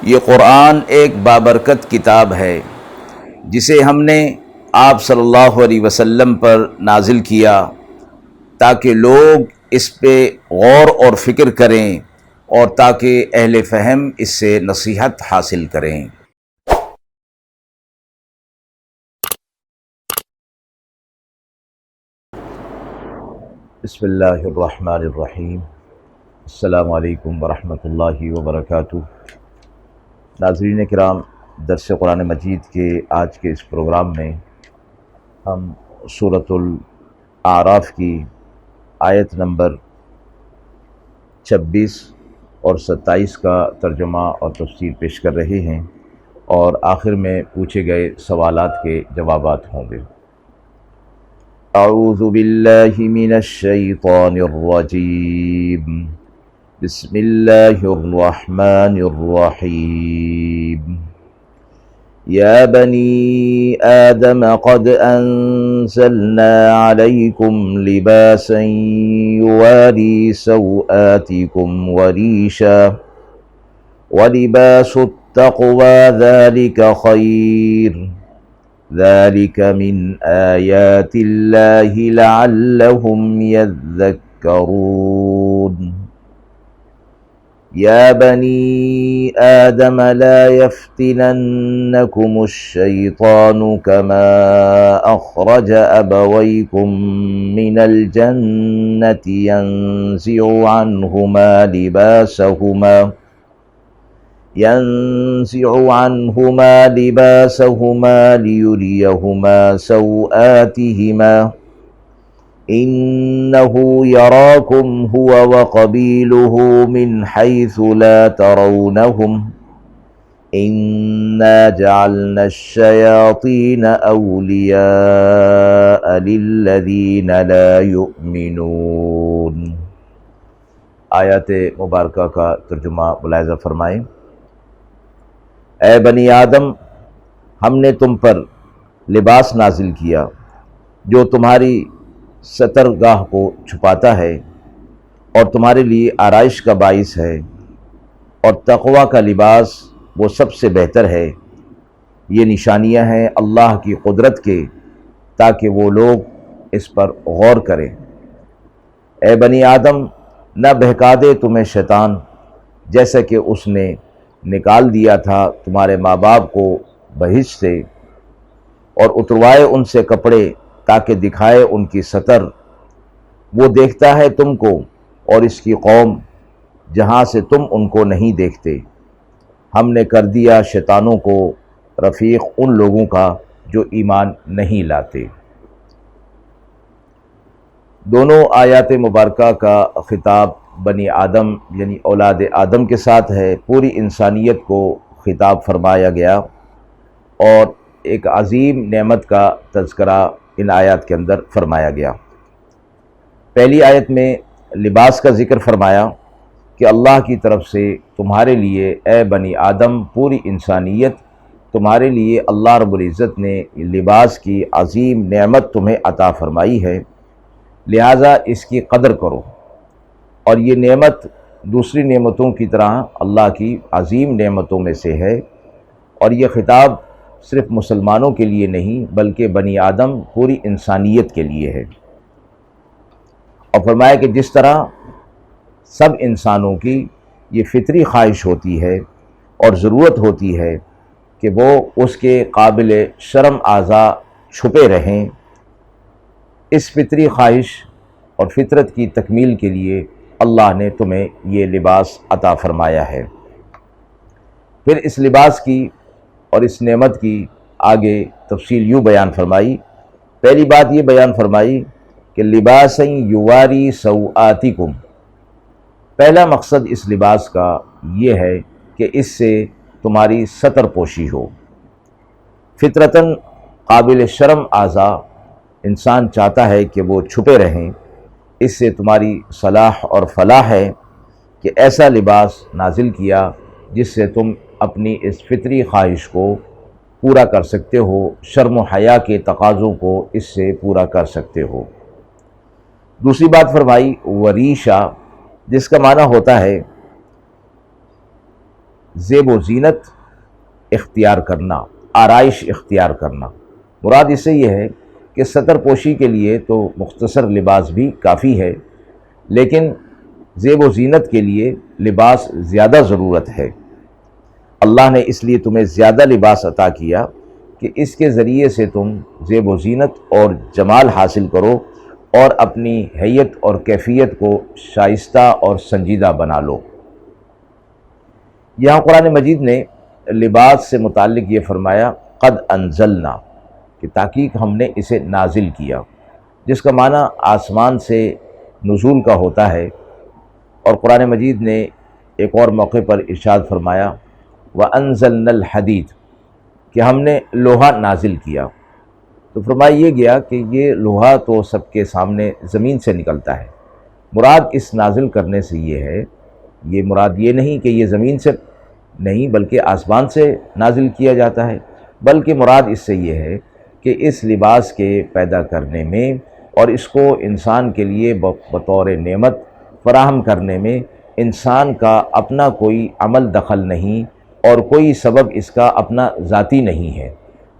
یہ قرآن ایک بابرکت کتاب ہے جسے ہم نے آپ صلی اللہ علیہ وسلم پر نازل کیا تاکہ لوگ اس پہ غور اور فکر کریں اور تاکہ اہل فہم اس سے نصیحت حاصل کریں۔ بسم اللہ الرحمن الرحیم۔ السلام علیکم ورحمۃ اللہ وبرکاتہ۔ ناظرین کرام، درس قرآن مجید کے آج کے اس پروگرام میں ہم سورۃ الاعراف کی آیت نمبر 26 اور 27 کا ترجمہ اور تفسیر پیش کر رہے ہیں اور آخر میں پوچھے گئے سوالات کے جوابات ہوں گے۔ اعوذ باللہ من الشیطان الرجیم، بسم اللہ الرحمن الرحیم۔ یا بنی آدم قد انزلنا علیکم لباسا یواری سوآتکم وریشا ولباس التقوی ذلک خیر ذلك من آيات الله لعلهم يذكرون۔ يا بني آدم لا يفتننكم الشيطان كما أخرج أبويكم من الجنة ينزع عنهما لباسهما ليريهما سوآتهما إنه يراكم هو وقبيله من حيث لا ترونهم إنا جعلنا الشياطين أولياء للذين لا يؤمنون۔ آیات مبارکہ کا ترجمہ ملاحظہ فرمائیں۔ اے بنی آدم، ہم نے تم پر لباس نازل کیا جو تمہاری سترگاہ کو چھپاتا ہے اور تمہارے لیے آرائش کا باعث ہے، اور تقوی کا لباس وہ سب سے بہتر ہے۔ یہ نشانیاں ہیں اللہ کی قدرت کے تاکہ وہ لوگ اس پر غور کریں۔ اے بنی آدم، نہ بہکا دے تمہیں شیطان جیسا کہ اس نے نکال دیا تھا تمہارے ماں باپ کو بہشت سے اور اتروائے ان سے کپڑے تاکہ دکھائے ان کی ستر۔ وہ دیکھتا ہے تم کو اور اس کی قوم جہاں سے تم ان کو نہیں دیکھتے۔ ہم نے کر دیا شیطانوں کو رفیق ان لوگوں کا جو ایمان نہیں لاتے۔ دونوں آیات مبارکہ کا خطاب بنی آدم یعنی اولاد آدم کے ساتھ ہے۔ پوری انسانیت کو خطاب فرمایا گیا اور ایک عظیم نعمت کا تذکرہ ان آیات کے اندر فرمایا گیا۔ پہلی آیت میں لباس کا ذکر فرمایا کہ اللہ کی طرف سے تمہارے لیے اے بنی آدم، پوری انسانیت تمہارے لیے اللہ رب العزت نے لباس کی عظیم نعمت تمہیں عطا فرمائی ہے، لہٰذا اس کی قدر کرو۔ اور یہ نعمت دوسری نعمتوں کی طرح اللہ کی عظیم نعمتوں میں سے ہے، اور یہ خطاب صرف مسلمانوں کے لیے نہیں بلکہ بنی آدم پوری انسانیت کے لیے ہے۔ اور فرمایا کہ جس طرح سب انسانوں کی یہ فطری خواہش ہوتی ہے اور ضرورت ہوتی ہے کہ وہ اس کے قابل شرم اعضاء چھپے رہیں، اس فطری خواہش اور فطرت کی تکمیل کے لیے اللہ نے تمہیں یہ لباس عطا فرمایا ہے۔ پھر اس لباس کی اور اس نعمت کی آگے تفصیل یوں بیان فرمائی۔ پہلی بات یہ بیان فرمائی کہ لباسا یواری سوآتکم، پہلا مقصد اس لباس کا یہ ہے کہ اس سے تمہاری ستر پوشی ہو۔ فطرتاً قابل شرم اعضاء انسان چاہتا ہے کہ وہ چھپے رہیں، اس سے تمہاری صلاح اور فلاح ہے کہ ایسا لباس نازل کیا جس سے تم اپنی اس فطری خواہش کو پورا کر سکتے ہو، شرم و حیا کے تقاضوں کو اس سے پورا کر سکتے ہو۔ دوسری بات فرمائی وریشا، جس کا معنی ہوتا ہے زیب و زینت اختیار کرنا، آرائش اختیار کرنا۔ مراد اس سے یہ ہے کہ ستر پوشی کے لیے تو مختصر لباس بھی کافی ہے، لیکن زیب و زینت کے لیے لباس زیادہ ضرورت ہے۔ اللہ نے اس لیے تمہیں زیادہ لباس عطا کیا کہ اس کے ذریعے سے تم زیب و زینت اور جمال حاصل کرو اور اپنی حیت اور کیفیت کو شائستہ اور سنجیدہ بنا لو۔ یہاں قرآن مجید نے لباس سے متعلق یہ فرمایا قد انزلنا، کہ تحقیق ہم نے اسے نازل کیا، جس کا معنی آسمان سے نزول کا ہوتا ہے۔ اور قرآن مجید نے ایک اور موقع پر ارشاد فرمایا وَأَنزَلْنَا الْحَدِيدَ، کہ ہم نے لوہا نازل کیا۔ تو فرمایا یہ گیا کہ یہ لوہا تو سب کے سامنے زمین سے نکلتا ہے، مراد اس نازل کرنے سے یہ ہے، یہ مراد یہ نہیں کہ یہ زمین سے نہیں بلکہ آسمان سے نازل کیا جاتا ہے، بلکہ مراد اس سے یہ ہے کہ اس لباس کے پیدا کرنے میں اور اس کو انسان کے لیے بطور نعمت فراہم کرنے میں انسان کا اپنا کوئی عمل دخل نہیں اور کوئی سبب اس کا اپنا ذاتی نہیں ہے،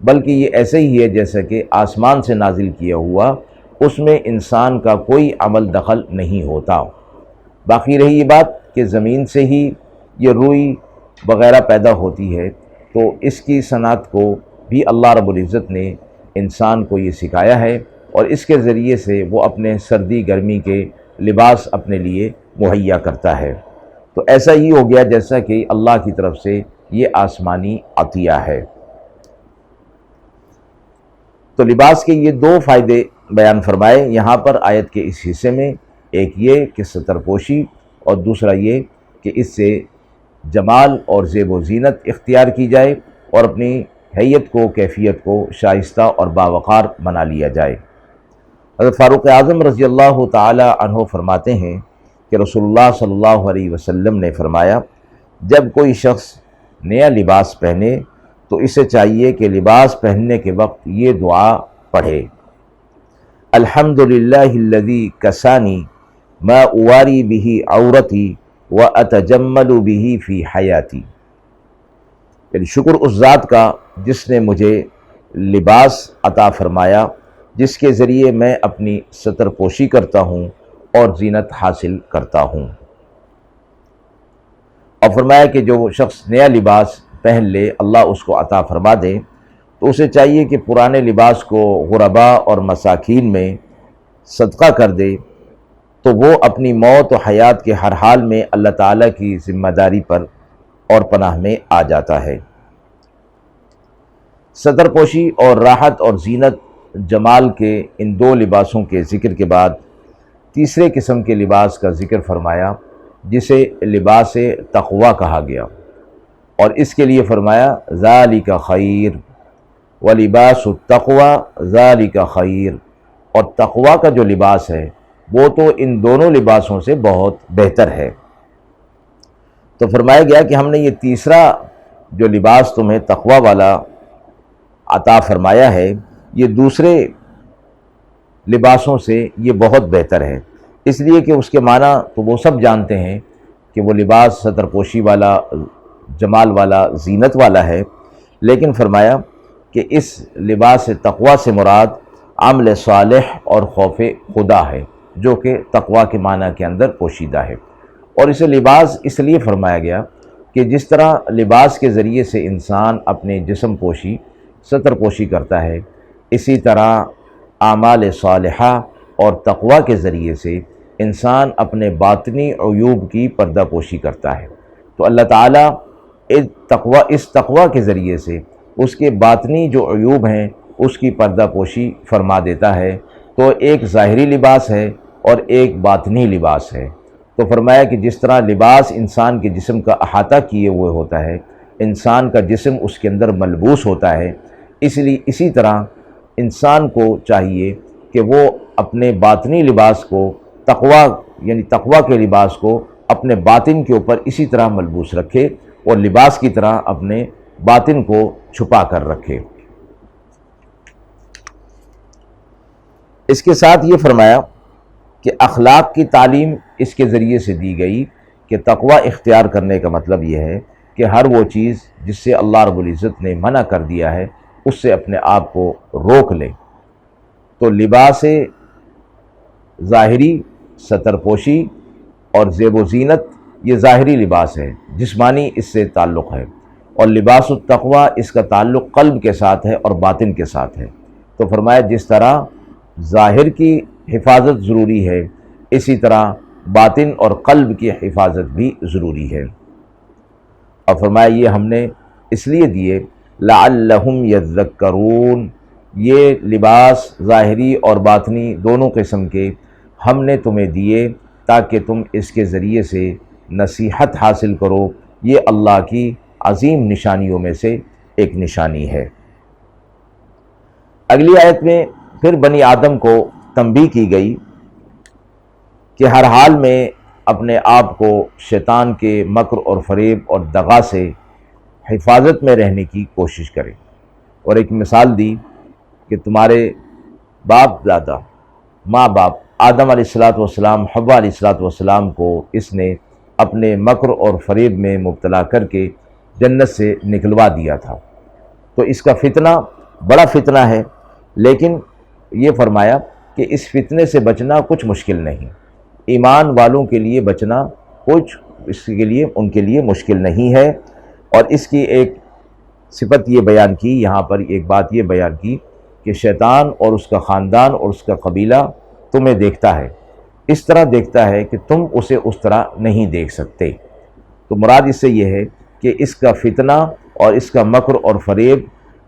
بلکہ یہ ایسے ہی ہے جیسا کہ آسمان سے نازل کیا ہوا، اس میں انسان کا کوئی عمل دخل نہیں ہوتا۔ باقی رہی یہ بات کہ زمین سے ہی یہ روئی وغیرہ پیدا ہوتی ہے، تو اس کی صنعت کو بھی اللہ رب العزت نے انسان کو یہ سکھایا ہے، اور اس کے ذریعے سے وہ اپنے سردی گرمی کے لباس اپنے لیے مہیا کرتا ہے۔ تو ایسا ہی ہو گیا جیسا کہ اللہ کی طرف سے یہ آسمانی عطیہ ہے۔ تو لباس کے یہ دو فائدے بیان فرمائے یہاں پر آیت کے اس حصے میں، ایک یہ کہ ستر پوشی، اور دوسرا یہ کہ اس سے جمال اور زیب و زینت اختیار کی جائے اور اپنی حیت کو، کیفیت کو شائستہ اور باوقار بنا لیا جائے۔ حضرت فاروق اعظم رضی اللہ تعالی عنہ فرماتے ہیں کہ رسول اللہ صلی اللہ علیہ وسلم نے فرمایا جب کوئی شخص نیا لباس پہنے تو اسے چاہیے کہ لباس پہننے کے وقت یہ دعا پڑھے الحمدللہ الذی کسانی ما اواری بہ عورتی واتجمل بہ فی حیاتی، یعنی شکر اس ذات کا جس نے مجھے لباس عطا فرمایا جس کے ذریعے میں اپنی ستر پوشی کرتا ہوں اور زینت حاصل کرتا ہوں۔ اور فرمایا کہ جو شخص نیا لباس پہن لے اللہ اس کو عطا فرما دے تو اسے چاہیے کہ پرانے لباس کو غرباء اور مساکین میں صدقہ کر دے، تو وہ اپنی موت و حیات کے ہر حال میں اللہ تعالیٰ کی ذمہ داری پر اور پناہ میں آ جاتا ہے۔ ستر پوشی اور راحت اور زینت جمال کے ان دو لباسوں کے ذکر کے بعد تیسرے قسم کے لباس کا ذکر فرمایا جسے لباس تقوی کہا گیا، اور اس کے لیے فرمایا ذالک خیر ولباس التقوی ذالک خیر، اور تقوی کا جو لباس ہے وہ تو ان دونوں لباسوں سے بہت بہتر ہے۔ تو فرمایا گیا کہ ہم نے یہ تیسرا جو لباس تمہیں تقوی والا عطا فرمایا ہے یہ دوسرے لباسوں سے یہ بہت بہتر ہے، اس لیے کہ اس کے معنی تو وہ سب جانتے ہیں کہ وہ لباس ستر پوشی والا، جمال والا، زینت والا ہے، لیکن فرمایا کہ اس لباس تقوی سے مراد عمل صالح اور خوف خدا ہے، جو کہ تقوی کے معنی کے اندر پوشیدہ ہے۔ اور اسے لباس اس لیے فرمایا گیا کہ جس طرح لباس کے ذریعے سے انسان اپنے جسم پوشی، ستر پوشی کرتا ہے، اسی طرح اعمال صالحہ اور تقوی کے ذریعے سے انسان اپنے باطنی عیوب کی پردہ پوشی کرتا ہے۔ تو اللہ تعالیٰ اس تقوی کے ذریعے سے اس کے باطنی جو عیوب ہیں اس کی پردہ پوشی فرما دیتا ہے۔ تو ایک ظاہری لباس ہے اور ایک باطنی لباس ہے۔ تو فرمایا کہ جس طرح لباس انسان کے جسم کا احاطہ کیے ہوئے ہوتا ہے، انسان کا جسم اس کے اندر ملبوس ہوتا ہے، اسی طرح انسان کو چاہیے کہ وہ اپنے باطنی لباس کو تقوی یعنی تقوی کے لباس کو اپنے باطن کے اوپر اسی طرح ملبوس رکھے اور لباس کی طرح اپنے باطن کو چھپا کر رکھے۔ اس کے ساتھ یہ فرمایا کہ اخلاق کی تعلیم اس کے ذریعے سے دی گئی کہ تقوی اختیار کرنے کا مطلب یہ ہے کہ کہ ہر وہ چیز جس سے اللہ رب العزت نے منع کر دیا ہے اس سے اپنے آپ کو روک لے۔ تو لباس ظاہری، ستر پوشی اور زیب و زینت یہ ظاہری لباس ہے، جسمانی اس سے تعلق ہے، اور لباس التقویٰ اس کا تعلق قلب کے ساتھ ہے اور باطن کے ساتھ ہے۔ تو فرمایا جس طرح ظاہر کی حفاظت ضروری ہے، اسی طرح باطن اور قلب کی حفاظت بھی ضروری ہے۔ اور فرمایا یہ ہم نے اس لیے دیے لعلہم یذکرون، یہ لباس ظاہری اور باطنی دونوں قسم کے ہم نے تمہیں دیے تاکہ تم اس کے ذریعے سے نصیحت حاصل کرو۔ یہ اللہ کی عظیم نشانیوں میں سے ایک نشانی ہے۔ اگلی آیت میں پھر بنی آدم کو تنبیہ کی گئی کہ ہر حال میں اپنے آپ کو شیطان کے مکر اور فریب اور دغا سے حفاظت میں رہنے کی کوشش کرے، اور ایک مثال دی کہ تمہارے باپ دادا، ماں باپ آدم علیہ السلام، حوا علیہ السلام کو اس نے اپنے مکر اور فریب میں مبتلا کر کے جنت سے نکلوا دیا تھا۔ تو اس کا فتنہ بڑا فتنہ ہے، لیکن یہ فرمایا کہ اس فتنے سے بچنا کچھ مشکل نہیں، ایمان والوں کے لیے بچنا کچھ ان کے لیے مشکل نہیں ہے۔ اور اس کی ایک صفت یہ بیان کی، یہاں پر ایک بات یہ بیان کی کہ شیطان اور اس کا خاندان اور اس کا قبیلہ تمہیں دیکھتا ہے، اس طرح دیکھتا ہے کہ تم اسے اس طرح نہیں دیکھ سکتے۔ تو مراد اس سے یہ ہے کہ اس کا فتنہ اور اس کا مکر اور فریب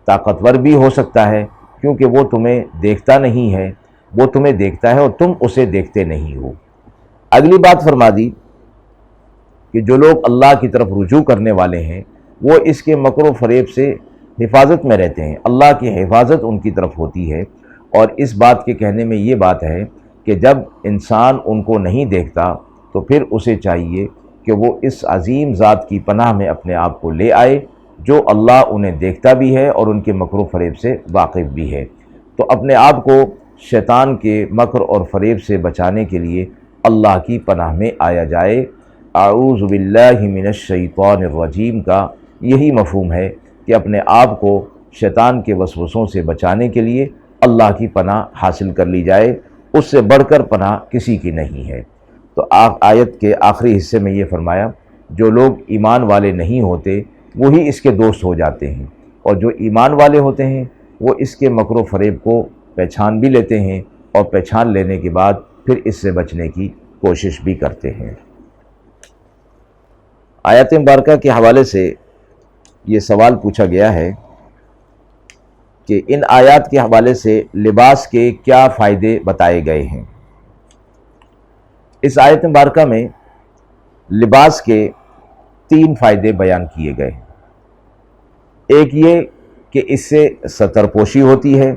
طاقتور بھی ہو سکتا ہے، کیونکہ وہ تمہیں دیکھتا نہیں ہے، وہ تمہیں دیکھتا ہے اور تم اسے دیکھتے نہیں ہو۔ اگلی بات فرما دی کہ جو لوگ اللہ کی طرف رجوع کرنے والے ہیں وہ اس کے مکر و فریب سے حفاظت میں رہتے ہیں، اللہ کی حفاظت ان کی طرف ہوتی ہے۔ اور اس بات کے کہنے میں یہ بات ہے کہ جب انسان ان کو نہیں دیکھتا تو پھر اسے چاہیے کہ وہ اس عظیم ذات کی پناہ میں اپنے آپ کو لے آئے جو اللہ انہیں دیکھتا بھی ہے اور ان کے مکر و فریب سے واقف بھی ہے۔ تو اپنے آپ کو شیطان کے مکر اور فریب سے بچانے کے لیے اللہ کی پناہ میں آیا جائے۔ اعوذ باللہ من الشیطان الرجیم کا یہی مفہوم ہے کہ اپنے آپ کو شیطان کے وسوسوں سے بچانے کے لیے اللہ کی پناہ حاصل کر لی جائے، اس سے بڑھ کر پناہ کسی کی نہیں ہے۔ تو آیت کے آخری حصے میں یہ فرمایا جو لوگ ایمان والے نہیں ہوتے وہی اس کے دوست ہو جاتے ہیں، اور جو ایمان والے ہوتے ہیں وہ اس کے مکر و فریب کو پہچان بھی لیتے ہیں، اور پہچان لینے کے بعد پھر اس سے بچنے کی کوشش بھی کرتے ہیں۔ آیت مبارکہ کے حوالے سے یہ سوال پوچھا گیا ہے کہ ان آیات کے حوالے سے لباس کے کیا فائدے بتائے گئے ہیں۔ اس آیت مبارکہ میں لباس کے 3 فائدے بیان کیے گئے ہیں۔ ایک یہ کہ اس سے ستر پوشی ہوتی ہے،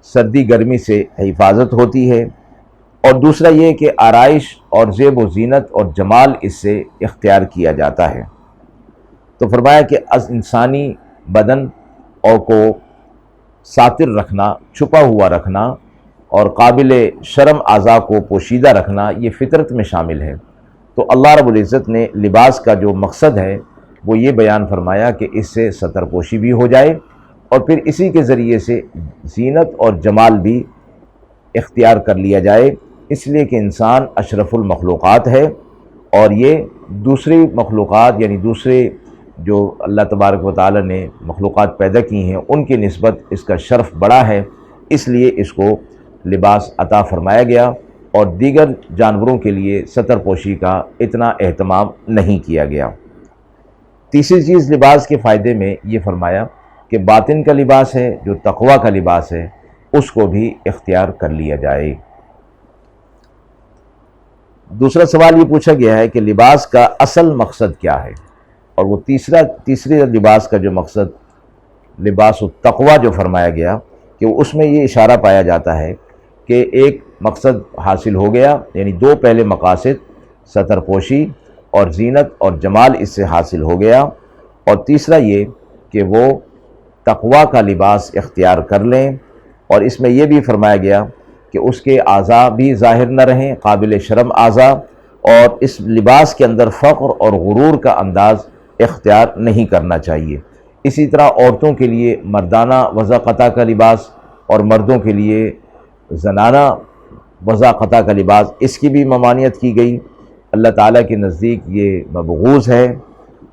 سردی گرمی سے حفاظت ہوتی ہے، اور دوسرا یہ کہ آرائش اور زیب و زینت اور جمال اس سے اختیار کیا جاتا ہے۔ تو فرمایا کہ انسانی بدن اور کو ساتر رکھنا، چھپا ہوا رکھنا اور قابل شرم اعضاء کو پوشیدہ رکھنا یہ فطرت میں شامل ہے۔ تو اللہ رب العزت نے لباس کا جو مقصد ہے وہ یہ بیان فرمایا کہ اس سے ستر پوشی بھی ہو جائے، اور پھر اسی کے ذریعے سے زینت اور جمال بھی اختیار کر لیا جائے، اس لیے کہ انسان اشرف المخلوقات ہے، اور یہ دوسری مخلوقات یعنی دوسرے جو اللہ تبارک و تعالی نے مخلوقات پیدا کی ہیں ان کی نسبت اس کا شرف بڑا ہے، اس لیے اس کو لباس عطا فرمایا گیا، اور دیگر جانوروں کے لیے ستر پوشی کا اتنا اہتمام نہیں کیا گیا۔ تیسری چیز لباس کے فائدے میں یہ فرمایا کہ باطن کا لباس ہے جو تقویٰ کا لباس ہے اس کو بھی اختیار کر لیا جائے۔ دوسرا سوال یہ پوچھا گیا ہے کہ لباس کا اصل مقصد کیا ہے، اور وہ تیسری لباس کا جو مقصد لباس التقویٰ جو فرمایا گیا کہ اس میں یہ اشارہ پایا جاتا ہے کہ ایک مقصد حاصل ہو گیا، یعنی 2 پہلے مقاصد ستر پوشی اور زینت اور جمال اس سے حاصل ہو گیا، اور تیسرا یہ کہ وہ تقویٰ کا لباس اختیار کر لیں، اور اس میں یہ بھی فرمایا گیا کہ اس کے اعضاء بھی ظاہر نہ رہیں، قابل شرم اعضاء، اور اس لباس کے اندر فخر اور غرور کا انداز اختیار نہیں کرنا چاہیے۔ اسی طرح عورتوں کے لیے مردانہ وضع قطع کا لباس اور مردوں کے لیے زنانہ وضع قطع کا لباس، اس کی بھی ممانعت کی گئی۔ اللہ تعالیٰ کے نزدیک یہ مبغوض ہے،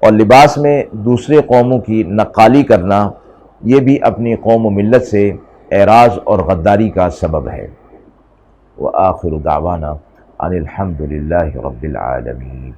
اور لباس میں دوسرے قوموں کی نقالی کرنا یہ بھی اپنی قوم و ملت سے اعراض اور غداری کا سبب ہے۔ وآخر دعوانا ان الحمد للہ رب العالمین۔